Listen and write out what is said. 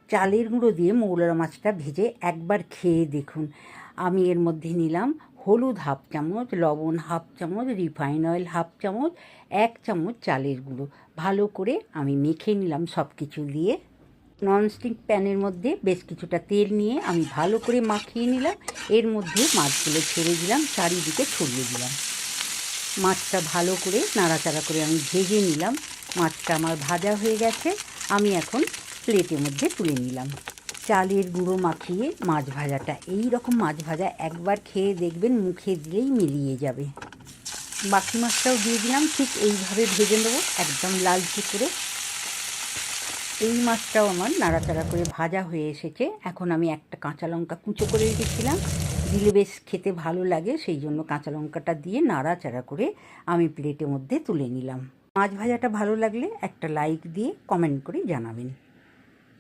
চালের গুঁড়ো দিয়ে মৌলার মাছটা ভেজে একবার খেয়ে দেখুন। আমি এর মধ্যে নিলাম হলুদ হাফ চামচ, লবণ হাফ চামচ, রিফাইন অয়েল হাফ চামচ, 1 চামচ চালের গুঁড়ো। ভালো করে আমি মেখে নিলাম সব কিছু দিয়ে। ননস্টিক প্যানের মধ্যে বেশ কিছুটা তেল নিয়ে আমি ভালো করে মাখিয়ে নিলাম। এর মধ্যে মাছগুলো ছেড়ে দিলাম, চারিদিকে ছড়িয়ে দিলাম। মাছটা ভালো করে নাড়াচাড়া করে আমি ভেজে নিলাম। মাছটা আমার ভাজা হয়ে গেছে। আমি এখন প্লেটের মধ্যে তুলে নিলাম। চালের গুঁড়ো মাখিয়ে মাছ ভাজাটা, এই রকম মাছ ভাজা একবার খেয়ে দেখবেন, মুখে দিলেই মিলিয়ে যাবে। বাকি মাছটাও দিয়ে দিলাম, ঠিক এইভাবে ভেজে নেবো একদম লালচে করে। এই মাছটাও আমার নাড়াচাড়া করে ভাজা হয়ে এসেছে। এখন আমি একটা কাঁচা লঙ্কা কুচো করে রেখেছিলাম, দিলে বেশ খেতে ভালো লাগে, সেই জন্য কাঁচা লঙ্কাটা দিয়ে নাড়াচাড়া করে আমি প্লেটের মধ্যে তুলে নিলাম। মাছ ভাজাটা ভালো লাগলে একটা লাইক দিয়ে কমেন্ট করে জানাবেন।